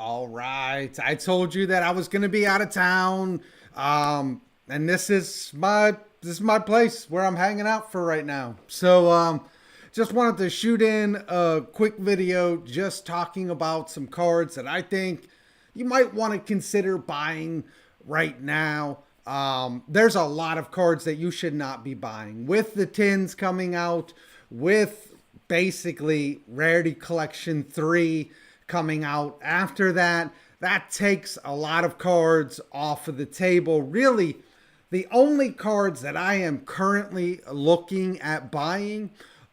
All right. I told you that I was going to be out of town. And this is my place where I'm hanging out for right now. So just wanted to shoot in a quick video just talking about some cards that I think you might want to consider buying right now. There's a lot of cards that you should not be buying with the tins coming out, with basically Rarity Collection 3 coming out after that. That takes a lot of cards off of the table. Really, the only cards that I am currently looking at buying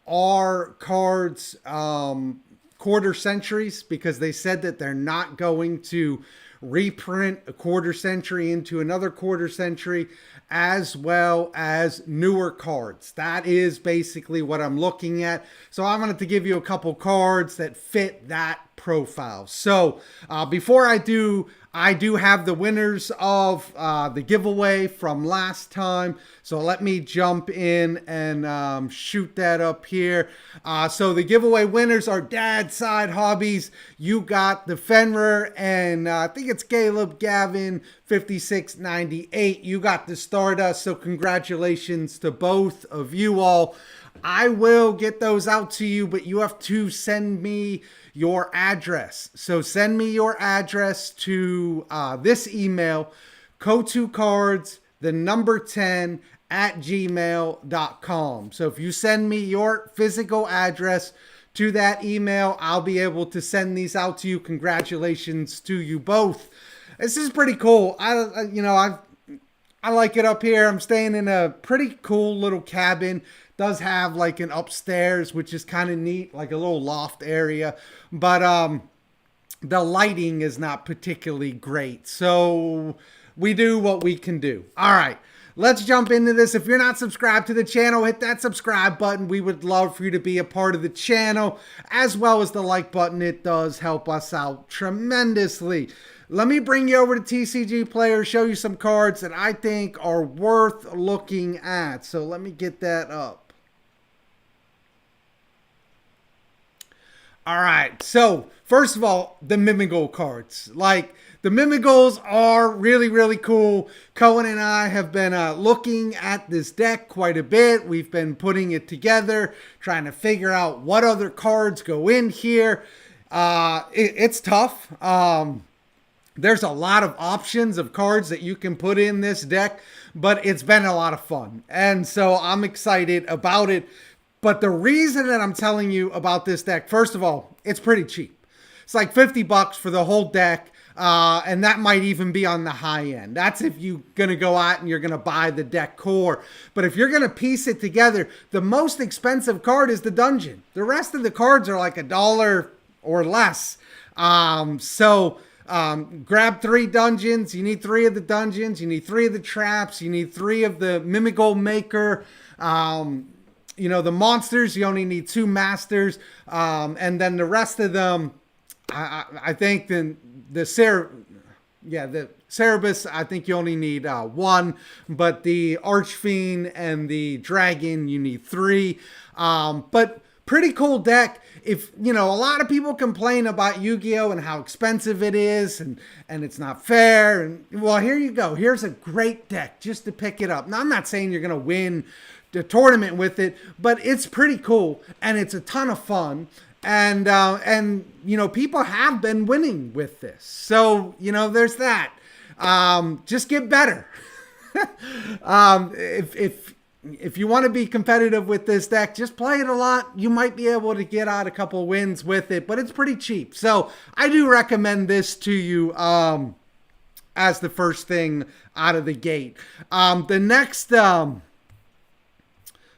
are cards, quarter centuries, because they said that they're not going to reprint a quarter century into another quarter century, as well as newer cards. That is basically what I'm looking at. So I wanted to give you a couple cards that fit that profile. So before I do have the winners of the giveaway from last time. So let me jump in and shoot that up here. So the giveaway winners are Dad Side Hobbies. You got the Fenrir, and I think it's Caleb Gavin 5698. You got the Stardust. So congratulations to both of you all. I will get those out to you, but you have to send me your address. So send me your address to this email, co2cards, the number 10 at gmail.com. So if you send me your physical address to that email, I'll be able to send these out to you. Congratulations to you both. This is pretty cool. I like it up here. I'm staying in a pretty cool little cabin. Does have like an upstairs, which is kind of neat, like a little loft area, but the lighting is not particularly great. So we do what we can do. All right, let's jump into this. If you're not subscribed to the channel, hit that subscribe button. We would love for you to be a part of the channel, as well as the like button. It does help us out tremendously. Let me bring you over to TCG Player, show you some cards that I think are worth looking at. So let me get that up. All right, so first of all, the Mimigal cards. Like, the Mimigals are really, really cool. Cohen and I have been looking at this deck quite a bit. We've been putting it together, trying to figure out what other cards go in here. It's tough. There's a lot of options of cards that you can put in this deck, but it's been a lot of fun. And so I'm excited about it. But the reason that I'm telling you about this deck, first of all, it's pretty cheap. It's like $50 for the whole deck. And that might even be on the high end. That's if you're going to go out and you're going to buy the deck core. But if you're going to piece it together, the most expensive card is the dungeon. The rest of the cards are like $1 or less. Grab 3 dungeons. You need 3 of the dungeons. You need 3 of the traps. You need 3 of the Mimigal Maker. The monsters, you only need 2 masters. And then the rest of them, I think the Cerebus, I think you only need 1. But the Archfiend and the Dragon, you need 3. But pretty cool deck. If, a lot of people complain about Yu-Gi-Oh! And how expensive it is and it's not fair. And well, here you go. Here's a great deck just to pick it up. Now, I'm not saying you're going to win the tournament with it, but it's pretty cool and it's a ton of fun. And people have been winning with this. So, there's that. Just get better. If you want to be competitive with this deck, just play it a lot. You might be able to get out a couple wins with it, but it's pretty cheap. So I do recommend this to you as the first thing out of the gate. The next,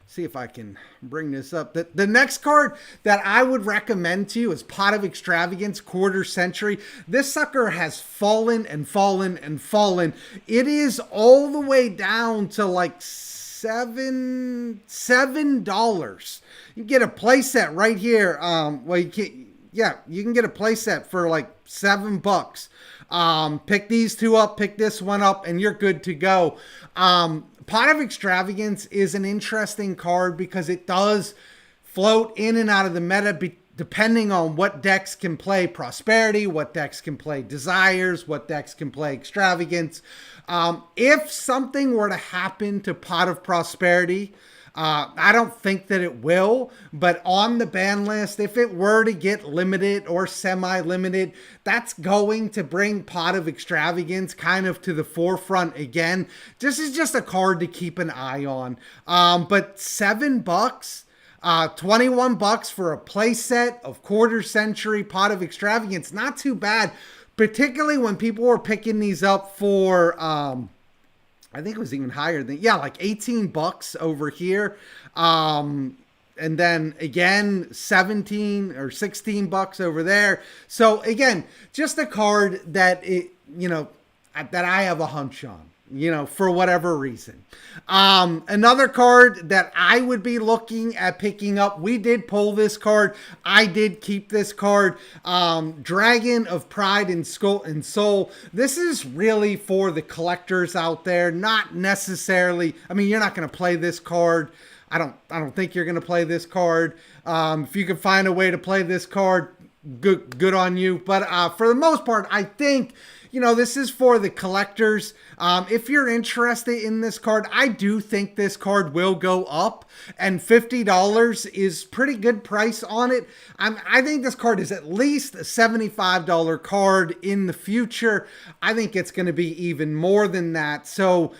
see if I can bring this up. The next card that I would recommend to you is Pot of Extravagance Quarter Century. This sucker has fallen and fallen and fallen. It is all the way down to like $7. You can get a playset right here. You can get a playset for like $7. Pick these 2 up, pick this one up, and you're good to go. Pot of Extravagance is an interesting card because it does float in and out of the meta depending on what decks can play Prosperity, what decks can play Desires, what decks can play Extravagance. If something were to happen to Pot of Prosperity, I don't think that it will, but on the ban list, if it were to get limited or semi-limited, that's going to bring Pot of Extravagance kind of to the forefront again. This is just a card to keep an eye on. But $7, 21 bucks for a playset of Quarter Century Pot of Extravagance, not too bad, particularly when people were picking these up for, I think it was even higher than, yeah, like 18 bucks over here. And then again, 17 or 16 bucks over there. So again, just a card that that I have a hunch on, for whatever reason. Another card that I would be looking at picking up, we did pull this card. I did keep this card. Dragon of Pride and Soul. This is really for the collectors out there, not necessarily, I mean, you're not going to play this card. I don't think you're going to play this card. If you can find a way to play this card, good on you. But for the most part, I think, this is for the collectors. If you're interested in this card, I do think this card will go up, and $50 is pretty good price on it. I think this card is at least a $75 card in the future. I think it's going to be even more than that. So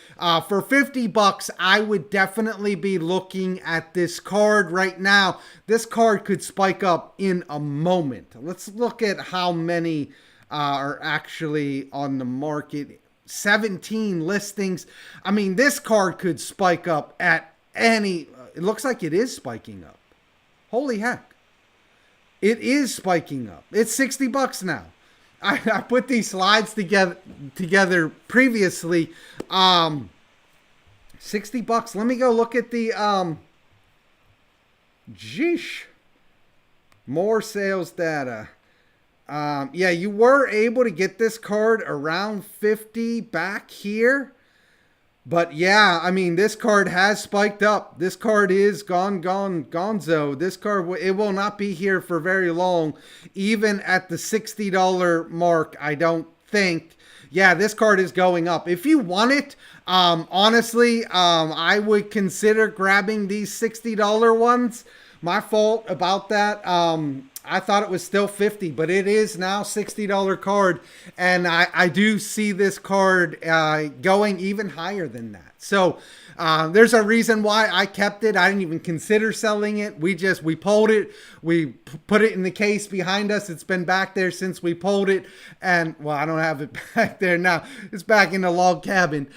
for 50 bucks, I would definitely be looking at this card right now. This card could spike up in a moment. Let's look at how many are actually on the market. 17 listings. I mean, this card could spike up at any, it looks like it is spiking up. Holy heck. It is spiking up. It's 60 bucks now. I put these slides together previously. 60 bucks. Let me go look at the, geesh. More sales data. Yeah, you were able to get this card around 50 back here. But yeah, I mean, this card has spiked up. This card is gonzo. This card, it will not be here for very long. Even at the $60 mark, I don't think. Yeah, this card is going up. If you want it, honestly, I would consider grabbing these $60 ones. My fault about that. I thought it was still 50, but it is now $60 card. And I do see this card going even higher than that. So there's a reason why I kept it. I didn't even consider selling it. We pulled it. We put it in the case behind us. It's been back there since we pulled it. And well, I don't have it back there now. It's back in the log cabin.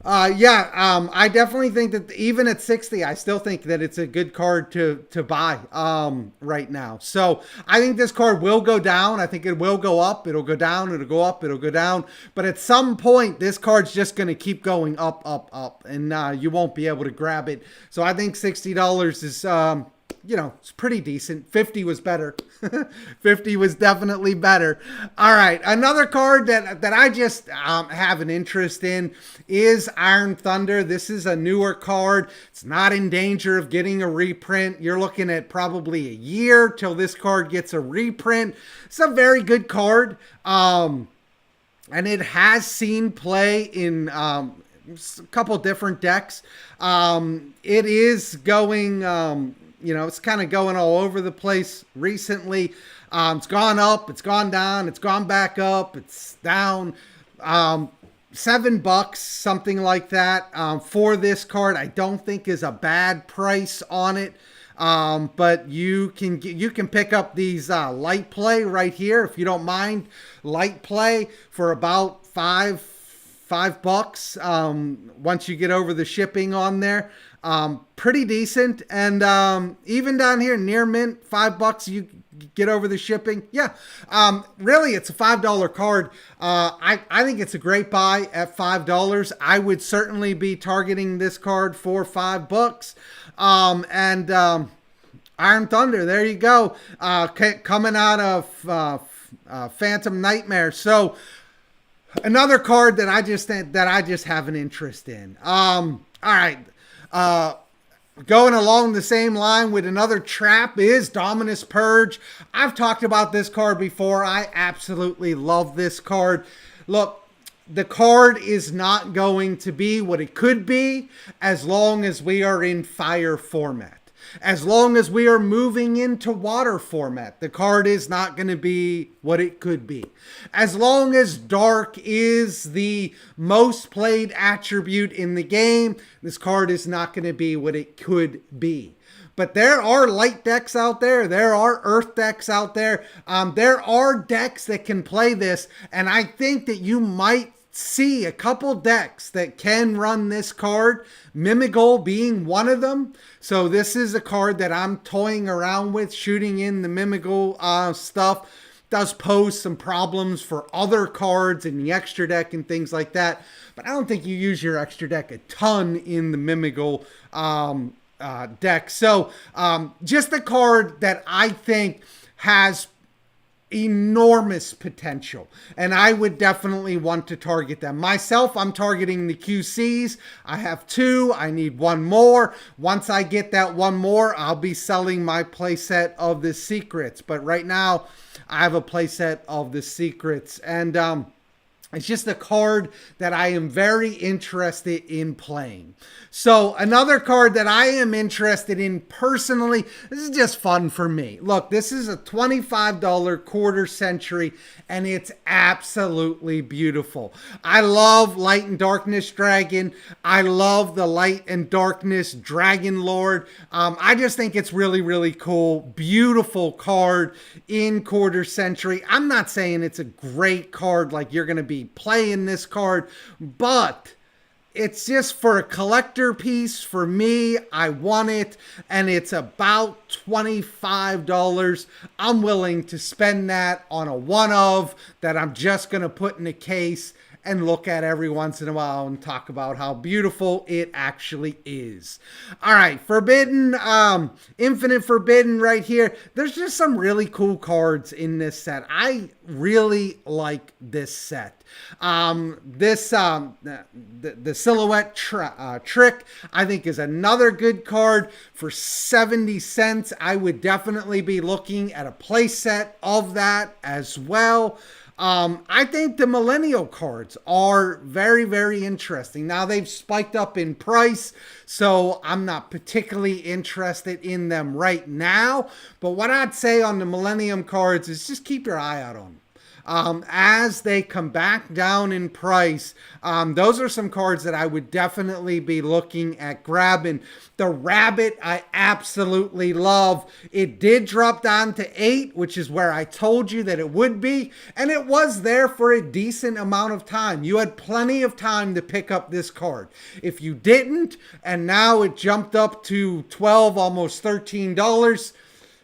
I definitely think that even at 60, I still think that it's a good card to buy right now. So I think this card will go down. I think it will go up. It'll go down. It'll go up. It'll go down. But at some point, this card's just going to keep going up, up, up. And you won't be able to grab it. So I think $60 is... it's pretty decent. 50 was better. 50 was definitely better. All right. Another card that I just have an interest in is Iron Thunder. This is a newer card. It's not in danger of getting a reprint. You're looking at probably a year till this card gets a reprint. It's a very good card. And it has seen play in a couple different decks. It is going... it's kind of going all over the place recently. It's gone up, it's gone down, it's gone back up, it's down. $7, something like that, for this card. I don't think is a bad price on it. But you can pick up these light play right here if you don't mind. Light play for about $5 once you get over the shipping on there. Pretty decent. And even down here near mint, $5 you get over the shipping. Yeah. Really, it's a $5 card. I think it's a great buy at $5. I would certainly be targeting this card for $5. Iron Thunder, there you go. Coming out of Phantom Nightmare. So another card that I just have an interest in. All right. Going along the same line with another trap is Dominus Purge. I've talked about this card before. I absolutely love this card. Look, the card is not going to be what it could be as long as we are in fire format. As long as we are moving into water format, the card is not going to be what it could be. As long as dark is the most played attribute in the game, this card is not going to be what it could be. But there are light decks out there. There are earth decks out there. There are decks that can play this. And I think that you might see a couple decks that can run this card, Mimigal being one of them. So this is a card that I'm toying around with, shooting in the Mimigal stuff. Does pose some problems for other cards in the extra deck and things like that. But I don't think you use your extra deck a ton in the Mimigal deck. So just a card that I think has enormous potential, and I would definitely want to target them. Myself, I'm targeting the QCs. I have 2. I need 1 more. Once I get that 1 more, I'll be selling my playset of the secrets. But right now, I have a playset of the secrets, and it's just a card that I am very interested in playing. So another card that I am interested in personally, this is just fun for me. Look, this is a $25 quarter century, and it's absolutely beautiful. I love Light and Darkness Dragon. I love the Light and Darkness Dragon Lord. I just think it's really, really cool. Beautiful card in quarter century. I'm not saying it's a great card like you're going to be playing this card, but it's just for a collector piece. For me, I want it, and it's about $25. I'm willing to spend that on a one of that I'm just going to put in a case and look at every once in a while and talk about how beautiful it actually is. All right, Forbidden, Infinite Forbidden right here. There's just some really cool cards in this set. I really like this set. The Silhouette Trick, I think, is another good card for 70 cents. I would definitely be looking at a play set of that as well. I think the Millennial cards are very, very interesting. Now, they've spiked up in price, so I'm not particularly interested in them right now. But what I'd say on the Millennium cards is just keep your eye out on them. As they come back down in price, those are some cards that I would definitely be looking at grabbing. The Rabbit, I absolutely love. It did drop down to 8, which is where I told you that it would be, and it was there for a decent amount of time. You had plenty of time to pick up this card. If you didn't, and now it jumped up to $12, almost $13,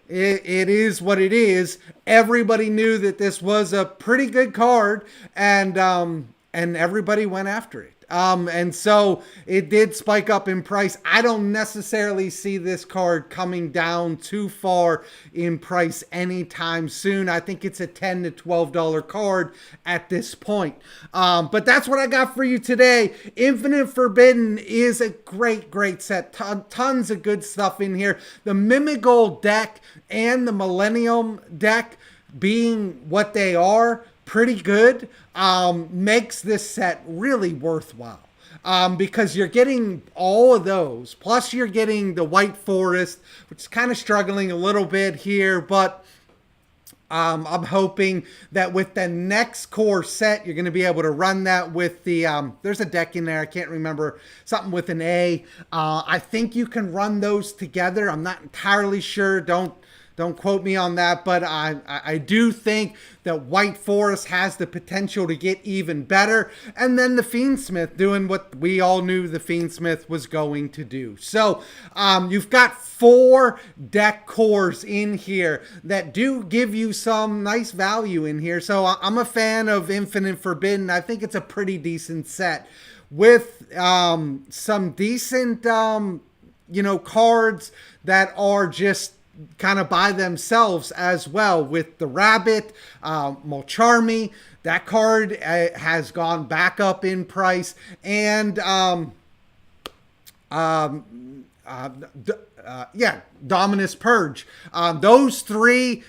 it is what it is. Everybody knew that this was a pretty good card, and everybody went after it. And so it did spike up in price. I don't necessarily see this card coming down too far in price anytime soon. I think it's a $10 to $12 card at this point. But that's what I got for you today. Infinite Forbidden is a great, great set. Tons of good stuff in here. The Mimigal deck and the Millennium deck being what they are, pretty good, makes this set really worthwhile. Because you're getting all of those, plus you're getting the White Forest, which is kind of struggling a little bit here, but I'm hoping that with the next core set, you're going to be able to run that with the, there's a deck in there, I can't remember, something with an A. I think you can run those together. I'm not entirely sure. Don't quote me on that, but I do think that White Forest has the potential to get even better. And then the Fiendsmith doing what we all knew the Fiendsmith was going to do. So you've got 4 deck cores in here that do give you some nice value in here. So I'm a fan of Infinite Forbidden. I think it's a pretty decent set with some decent, cards that are just kind of by themselves as well, with the Rabbit, Molcharmy. That card has gone back up in price, and Dominus Purge. Those three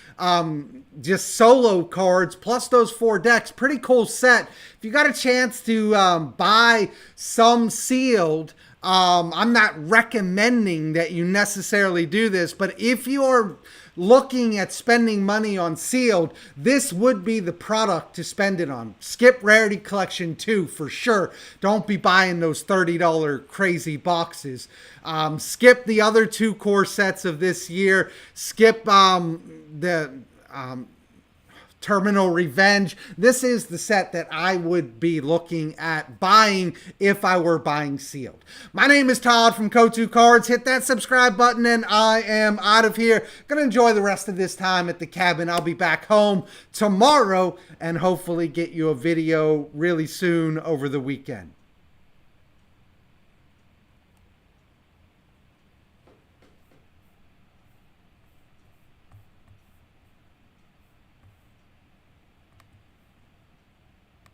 just solo cards plus those 4 decks, pretty cool set. If you got a chance to buy some sealed, I'm not recommending that you necessarily do this, but if you're looking at spending money on sealed, this would be the product to spend it on. Skip Rarity Collection 2 for sure. Don't be buying those $30 crazy boxes. Skip the other 2 core sets of this year. Skip the Terminal Revenge. This is the set that I would be looking at buying if I were buying sealed. My name is Todd from Kotu Cards. Hit that subscribe button and I am out of here. Gonna enjoy the rest of this time at the cabin. I'll be back home tomorrow and hopefully get you a video really soon over the weekend.